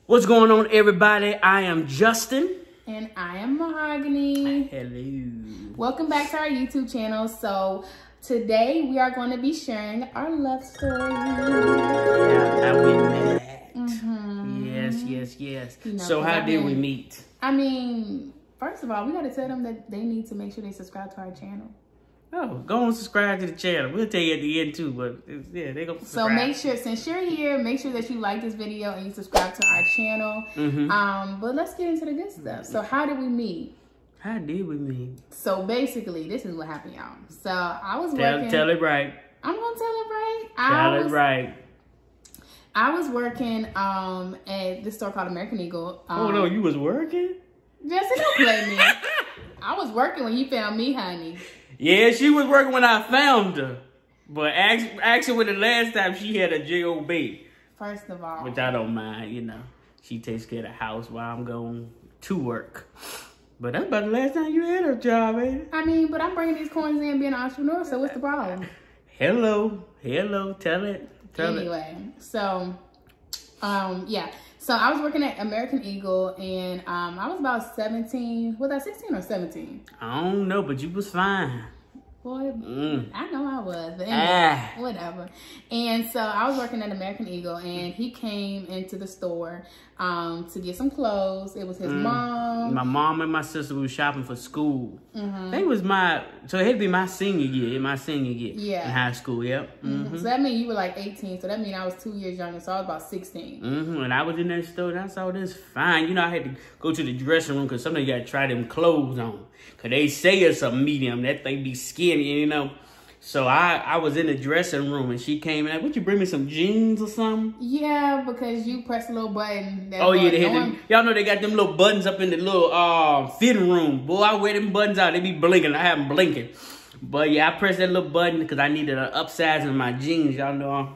What's going on, everybody? I am Justin. And I am Mahogany. Hello. Welcome back to our YouTube channel. So today we are going to be sharing our love story. Yeah, how we met. Yes. You know, so how did we meet? I mean, first of all, we got to tell them that they need to make sure they subscribe to our channel. Oh, go and subscribe to the channel. We'll tell you at the end too, but yeah, they're going to subscribe. So make sure, since you're here, make sure that you like this video and you subscribe to our channel. But let's get into the good stuff. So how did we meet? How did we meet? So basically, this is what happened, y'all. So I was working. Tell it right. I'm going to tell it right. Tell it right. I was working at this store called American Eagle. Oh, no, you was working? Jesse, don't play me. I was working when you found me, honey. Yeah, she was working when I found her. But actually, the last time she had a job. First of all. Which I don't mind, you know. She takes care of the house while I'm going to work. But that's about the last time you had her job, ain't it? I mean, but I'm bringing these coins in being an entrepreneur, so what's the problem? Hello. Tell it. Anyway, so, yeah. So I was working at American Eagle, and I was about 17. Was I 16 or 17? I don't know, but you was fine. Boy, I know I was. But anyway, whatever. And so I was working at American Eagle, and he came into the store to get some clothes. It was his mom. My mom and my sister were shopping for school. I think it was so it had to be my senior year. In high school, yep. So that means you were like 18. So that means I was 2 years younger. So I was about 16. And I was in that store, and I saw this fine. You know, I had to go to the dressing room because sometimes you got to try them clothes on. Because they say it's a medium. That thing be skinny, you know. So I was in the dressing room, and she came in like, would you bring me some jeans or something? Yeah, because you pressed a little button. Oh, yeah, they had them. Y'all know they got them little buttons up in the little fitting room. Boy, I wear them buttons out. They be blinking. I have them blinking. But, yeah, I pressed that little button because I needed an upsizing of my jeans. Y'all know I'm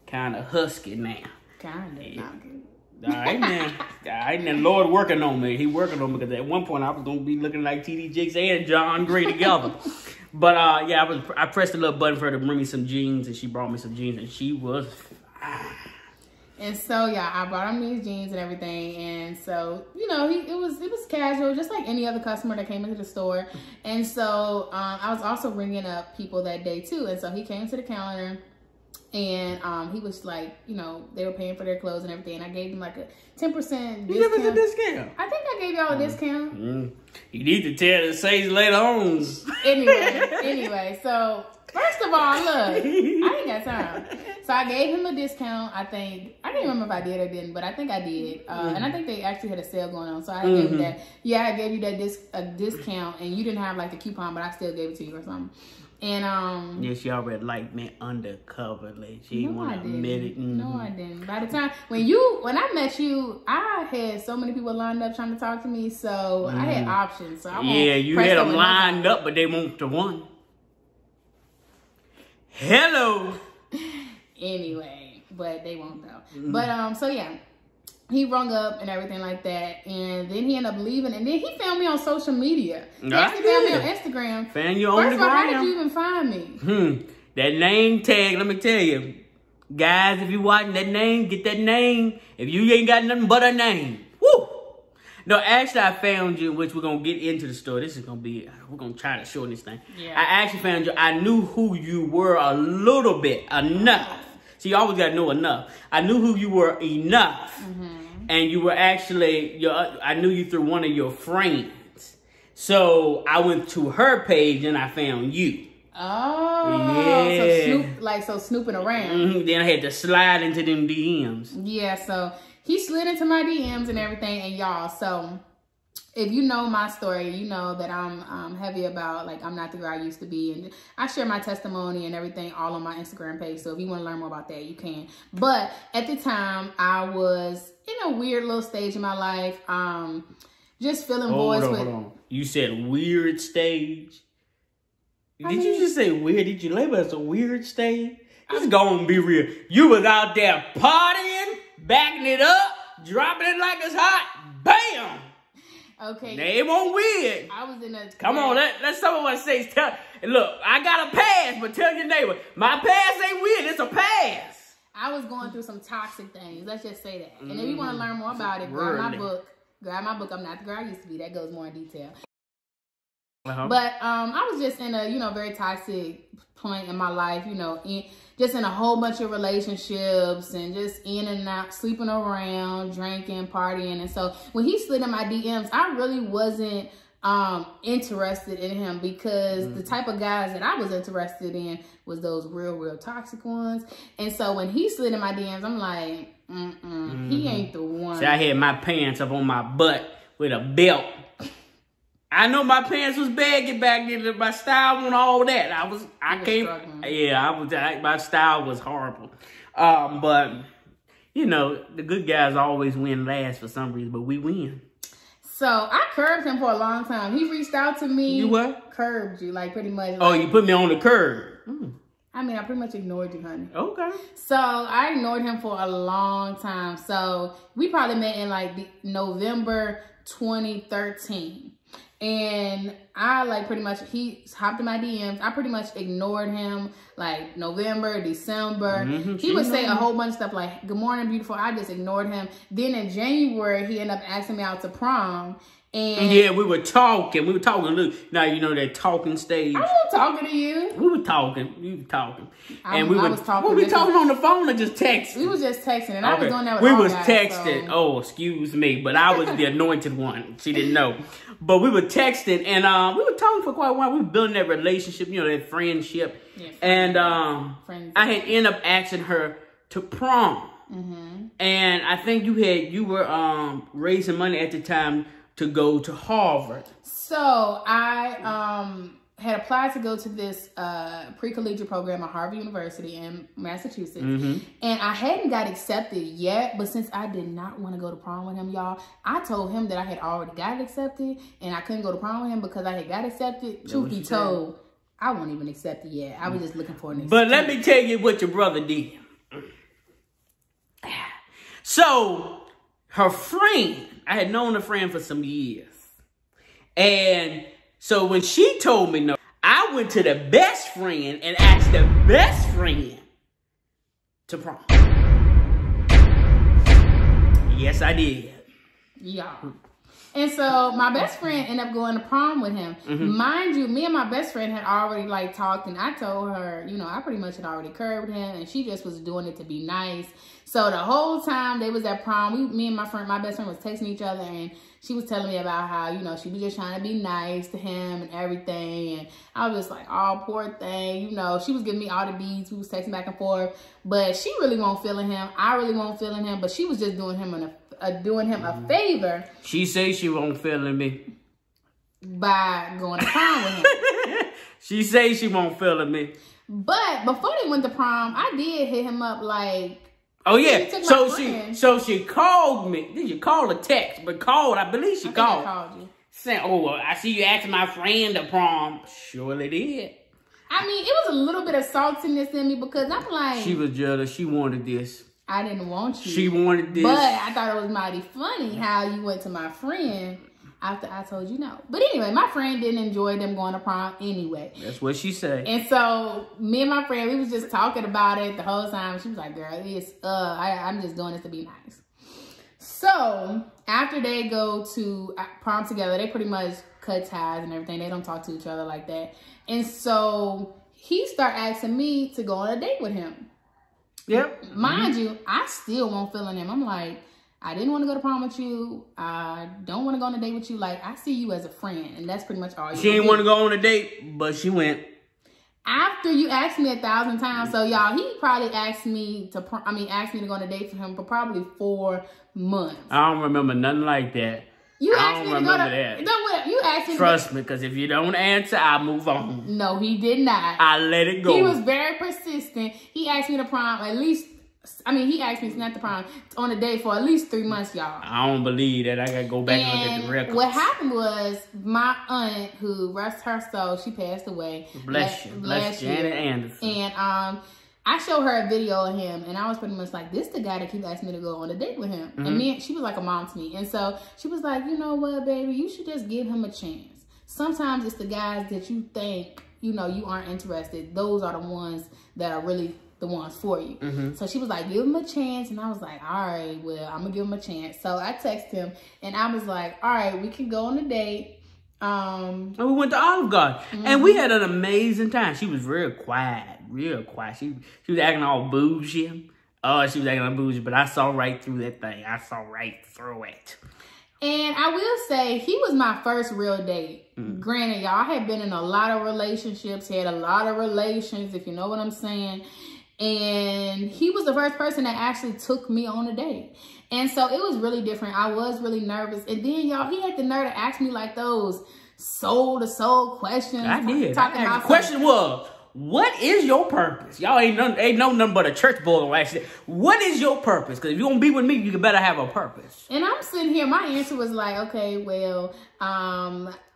kind of husky now. Kind of. Yeah. All right, man. All right, man. Lord working on me. He working on me because at one point I was going to be looking like T.D. Jakes and John Gray together. But, yeah, I pressed a little button for her to bring me some jeans, and she brought me some jeans, and she was fine. And so, yeah, I brought him these jeans and everything, and so, you know, it was casual, just like any other customer that came into the store. And so, I was also ringing up people that day, too, and so he came to the counter, and he was like, you know, they were paying for their clothes and everything, and I gave them like a 10% discount. You gave us a discount? I think I gave y'all a discount. You need to tell the sage later on. Anyway, so first of all, look, I ain't got time. So I gave him a discount. I can't remember if I did or didn't, but I think I did. And I think they actually had a sale going on. So I gave you that. Yeah, I gave you that discount, and you didn't have like the coupon, but I still gave it to you or something. And yeah, she already liked me undercover. Like she didn't want to admit it. No, I didn't. By the time when I met you, I had so many people lined up trying to talk to me, so I had options. So you had them lined up, but they won't the one. Hello. Anyway, but they won't though. But so yeah. He rung up and everything like that, and then he ended up leaving, and then he found me on social media. He actually found me on Instagram. Found you on the gram. First of all, how did you even find me? That name tag, let me tell you. Guys, if you watching that name, get that name. If you ain't got nothing but a name. Woo! No, actually, I found you, which we're going to get into the story. This is going to be, we're going to try to shorten this thing. Yeah. I actually found you. I knew who you were a little bit, enough. See, you always got to know enough. I knew who you were enough. And you were actually, I knew you through one of your friends. So I went to her page and I found you. Oh, yeah. So snooping around. Then I had to slide into them DMs. Yeah, so he slid into my DMs and everything. And y'all, so if you know my story, you know that I'm heavy about, like, I'm not the girl I used to be. And I share my testimony and everything all on my Instagram page. So if you want to learn more about that, you can. But at the time, I was in a weird little stage in my life. Just filling voids with... Hold on. You said weird stage? Did you just say weird? Did you label it as a weird stage? It's gonna be real. You was out there partying, backing it up, dropping it like it's hot. Bam! Okay. Name on weird. I was in a... Come on, let's someone say, look, I got a pass, but tell your neighbor, my pass ain't weird, it's a pass. I was going through some toxic things. Let's just say that. And if you want to learn more about it, grab my book. Grab my book. I'm Not the Girl I Used to Be. That goes more in detail. But I was just in a, very toxic point in my life, just in a whole bunch of relationships and just in and out, sleeping around, drinking, partying. And so when he slid in my DMs, I really wasn't interested in him because the type of guys that I was interested in was those real toxic ones. And so when he slid in my DMs, I'm like, he ain't the one. See, I had my pants up on my butt with a belt. I know my pants was baggy back then. My style and all that. My style was horrible. But, the good guys always win last for some reason, but we win. So I curbed him for a long time. He reached out to me. You what? Curbed you, pretty much. Oh, you put me on the curb. I mean, I pretty much ignored you, honey. Okay. So I ignored him for a long time. So we probably met in November 2013. And I pretty much, he hopped in my DMs. I pretty much ignored him November, December. He would say a whole bunch of stuff like, good morning, beautiful. I just ignored him. Then in January, he ended up asking me out to prom. And yeah, we were talking. Look, now you know that talking stage. I wasn't talking to you. We were talking. You were talking. I was talking. Were we talking on the phone or just texting? We was just texting, and I was doing that with we all was guys, texting. so. Oh, excuse me, but I was the anointed one. She didn't know. But we were texting, and we were talking for quite a while. We were building that relationship, that friendship. Yeah, and I had ended up asking her to prom. And I think you were raising money at the time to go to Harvard. So I had applied to go to this pre-collegiate program at Harvard University in Massachusetts. And I hadn't got accepted yet, but since I did not want to go to prom with him, y'all, I told him that I had already got accepted and I couldn't go to prom with him because I had got accepted. Truth be told, I wasn't even accepted yet. I was just looking for an acceptance. But let me tell you what your brother did. So, her friend, I had known her friend for some years. And so when she told me no, I went to the best friend and asked the best friend to prom. Yes, I did. Yeah. And so my best friend ended up going to prom with him. Mind you, me and my best friend had already talked, and I told her, I pretty much had already curbed him, and she just was doing it to be nice. So the whole time they was at prom, me and my best friend was texting each other, and she was telling me about how, she was just trying to be nice to him and everything. And I was just like, oh, poor thing. She was giving me all the beads. We was texting back and forth. But she really won't feeling him. I really won't feeling him. But she was just doing him a favor. She says she won't feeling me. By going to prom with him. She says she won't feeling me. But before they went to prom, I did hit him up oh yeah, so she called me. Did you call or text? But called, I believe she called. I called you. Saying, oh, I see you asking my friend to prom. Surely did. I mean, it was a little bit of saltiness in me because I'm like. She was jealous. She wanted this. I didn't want you. She wanted this. But I thought it was mighty funny how you went to my friend after I told you no. But anyway, my friend didn't enjoy them going to prom anyway. That's what she said. And so me and my friend, we was just talking about it the whole time. She was like, girl, I'm just doing this to be nice. So after they go to prom together, they pretty much cut ties and everything. They don't talk to each other like that. And so he started asking me to go on a date with him. Yep. Mind you, I still won't feel in him. I'm like, I didn't want to go to prom with you. I don't want to go on a date with you. I see you as a friend, and that's pretty much all you She didn't want to go on a date, but she went. After you asked me 1,000 times, so y'all, he probably asked me to go on a date for him for probably 4 months. I don't remember nothing like that. You asked me to go to that. No, you asked me. Trust me, because if you don't answer, I'll move on. No, he did not. I let it go. He was very persistent. He asked me to prom he asked me not to prom on a date for at least 3 months, y'all. I don't believe that. I gotta go back and look at the records. What happened was my aunt, who rest her soul, she passed away. Bless Janet Anderson. And I showed her a video of him, and I was pretty much like, this the guy that keep asking me to go on a date with him. And she was like a mom to me. And so she was like, you know what, baby, you should just give him a chance. Sometimes it's the guys that you think, you aren't interested. Those are the ones that are really the ones for you. So she was like, give him a chance. And I was like, all right, well, I'm gonna give him a chance. So I texted him and I was like, all right, we can go on a date. And we went to Olive Garden and we had an amazing time. She was real quiet. She was acting all bougie. Oh, she was acting all bougie, but I saw right through that thing. I saw right through it. And I will say, he was my first real date. Granted, y'all, I had been in a lot of relationships, had a lot of relations, if you know what I'm saying. And he was the first person that actually took me on a date. And so it was really different. I was really nervous. And then, y'all, he had the nerve to ask me like those soul-to-soul questions. I did. The question was, what is your purpose? Y'all ain't know nothing but a church boy gonna ask you. What is your purpose? Because if you're gonna be with me, you better have a purpose. And I'm sitting here, my answer was like, okay, well,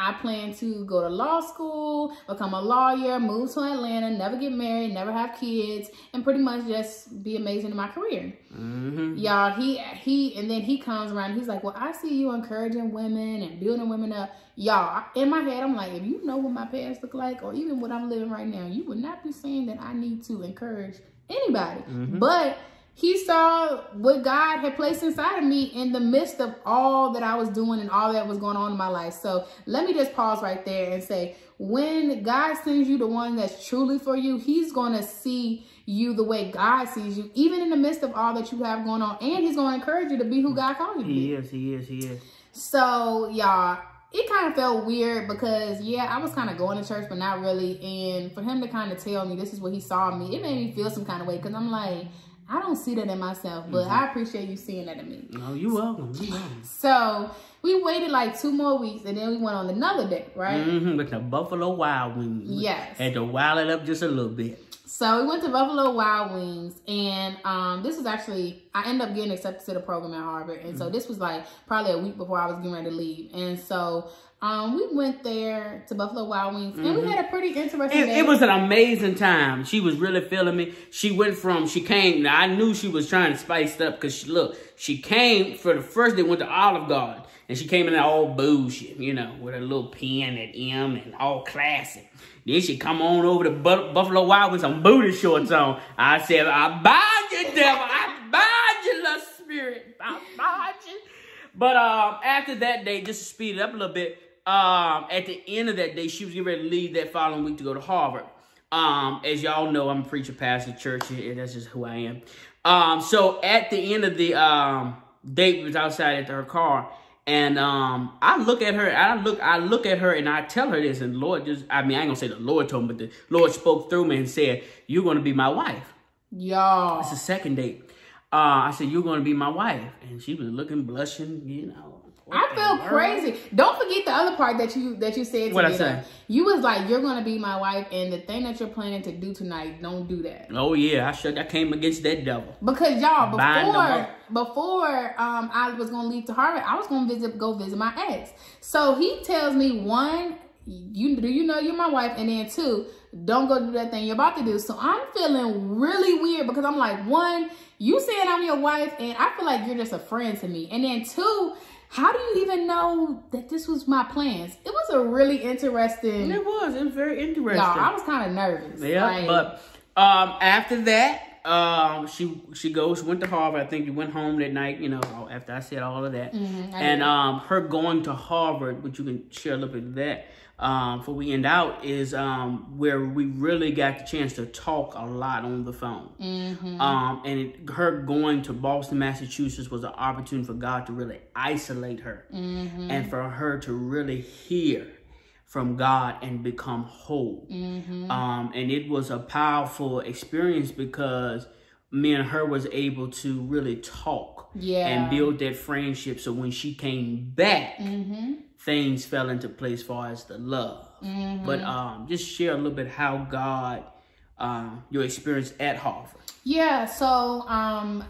I plan to go to law school, become a lawyer, move to Atlanta, never get married, never have kids, and pretty much just be amazing in my career. Y'all, and then he comes around, he's like, well, I see you encouraging women and building women up. Y'all, in my head, I'm like, if you know what my past look like, or even what I'm living right now, you would not be saying that I need to encourage anybody. But he saw what God had placed inside of me in the midst of all that I was doing and all that was going on in my life. So let me just pause right there and say, when God sends you the one that's truly for you, he's going to see you the way God sees you, even in the midst of all that you have going on. And he's going to encourage you to be who God called you to be. He is. So, y'all, it kind of felt weird because, yeah, I was kind of going to church, but not really. And for him to kind of tell me this is what he saw in me, it made me feel some kind of way because I'm like, I don't see that in myself, but I appreciate you seeing that in me. Oh, you're welcome. So we waited like 2 more weeks, and then we went on another date, right? With the Buffalo Wild Wings. Yes. Had to wild it up just a little bit. So we went to Buffalo Wild Wings, and this was actually, I ended up getting accepted to the program at Harvard. And so this was like probably a week before I was getting ready to leave. And so we went there to Buffalo Wild Wings, and we had a pretty interesting day. It was an amazing time. She was really feeling me. She came, now I knew she was trying to spice it up because she came for the first day, went to Olive Garden, and she came in there all bullshit, you know, with a little pen at M and all classic. Then she come on over to Buffalo Wild with some booty shorts on. I said, I bind you, devil. I bind you, lust spirit. I bind you. But after that day, just to speed it up a little bit, at the end of that day, she was getting ready to leave that following week to go to Harvard. As y'all know, I'm a preacher, pastor, church, and that's just who I am. So at the end of the date, we was outside at her car, and I look at her, I look at her, and I tell her this, and the Lord I ain't gonna say the Lord told me, but the Lord spoke through me and said, "You're gonna be my wife." Y'all. It's the second date. I said, "You're gonna be my wife," and she was looking, blushing, you know. I feel crazy. Don't forget the other part that you said to me. What I say? You was like, you're gonna be my wife, and the thing that you're planning to do tonight, don't do that. Oh yeah, I came against that devil. Because y'all, before I was gonna leave to Harvard, I was gonna go visit my ex. So he tells me, 1, do you know you're my wife, and then 2, don't go do that thing you're about to do. So I'm feeling really weird because I'm like, 1, you saying I'm your wife, and I feel like you're just a friend to me, and then 2, how do you even know that this was my plans? It was a really interesting. It was very interesting. Y'all, I was kind of nervous. Yeah, but after that, she went to Harvard. I think you went home that night, you know, after I said all of that. And her going to Harvard, which you can share a little bit of that, before we end out, is where we really got the chance to talk a lot on the phone. Her going to Boston, Massachusetts was an opportunity for God to really isolate her and for her to really hear from God and become whole. And it was a powerful experience because me and her was able to really talk and build that friendship. So when she came back, things fell into place as far as the love. But just share a little bit how God, your experience at Harvard. Yeah, so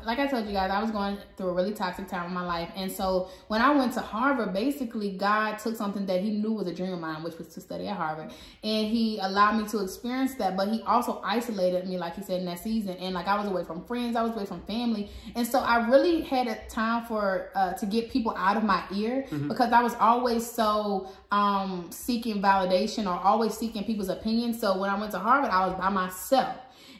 like I told you guys, I was going through a really toxic time in my life. And so when I went to Harvard, basically God took something that he knew was a dream of mine, which was to study at Harvard. And he allowed me to experience that, but he also isolated me, like he said, in that season. And like I was away from friends, I was away from family. And so I really had a time to get people out of my ear because I was always so seeking validation or always seeking people's opinions. So when I went to Harvard, I was by myself.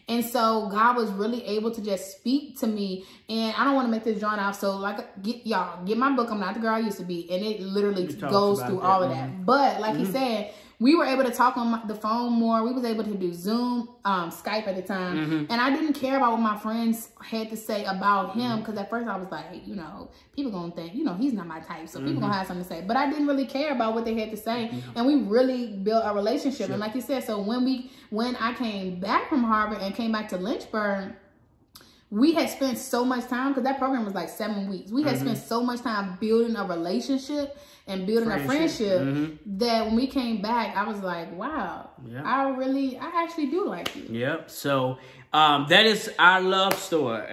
And so God was really able to just speak to me. And I don't want to make this drawn out. So like, get my book, I'm Not the Girl I Used to Be. And it literally goes through all of that. But like he said, we were able to talk on the phone more. We was able to do Zoom, Skype at the time. And I didn't care about what my friends had to say about him. Because at first I was like, you know, people going to think, you know, he's not my type. So people going to have something to say. But I didn't really care about what they had to say. And we really built a relationship. And like you said, so when I came back from Harvard and came back to Lynchburg, we had spent so much time, because that program was like 7 weeks. We had spent so much time building a relationship and building a friendship that when we came back, I was like, wow, I actually do like you. Yep. So that is our love story.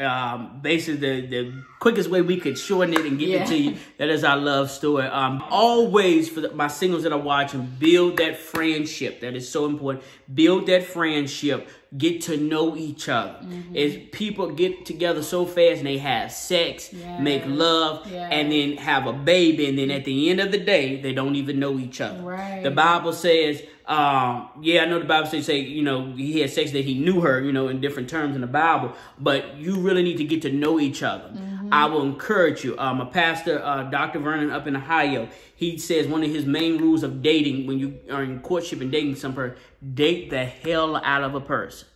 Basically, the quickest way we could shorten it and get it to you, that is our love story. Always, for my singles that are watching, build that friendship. That is so important. Build that friendship. Get to know each other. As people get together so fast and they have sex, make love, and then have a baby, and then at the end of the day, they don't even know each other. Right. The Bible says, I know the Bible says, you know, he had sex that he knew her, you know, in different terms in the Bible, but you really need to get to know each other. I will encourage you. A pastor, Dr. Vernon up in Ohio, he says one of his main rules of dating, when you are in courtship and dating some person, date the hell out of a person.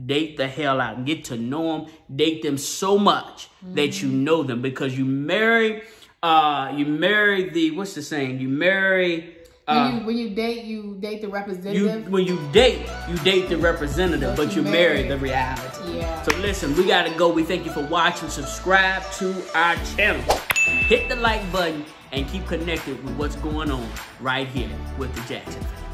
Date the hell out and get to know them. Date them so much that you know them, because you marry the, what's the saying? You marry... when you date the representative. When you date the representative, but you marry the reality. Yeah. So listen, we gotta go. We thank you for watching. Subscribe to our channel. Hit the like button and keep connected with what's going on right here with the Jackson family.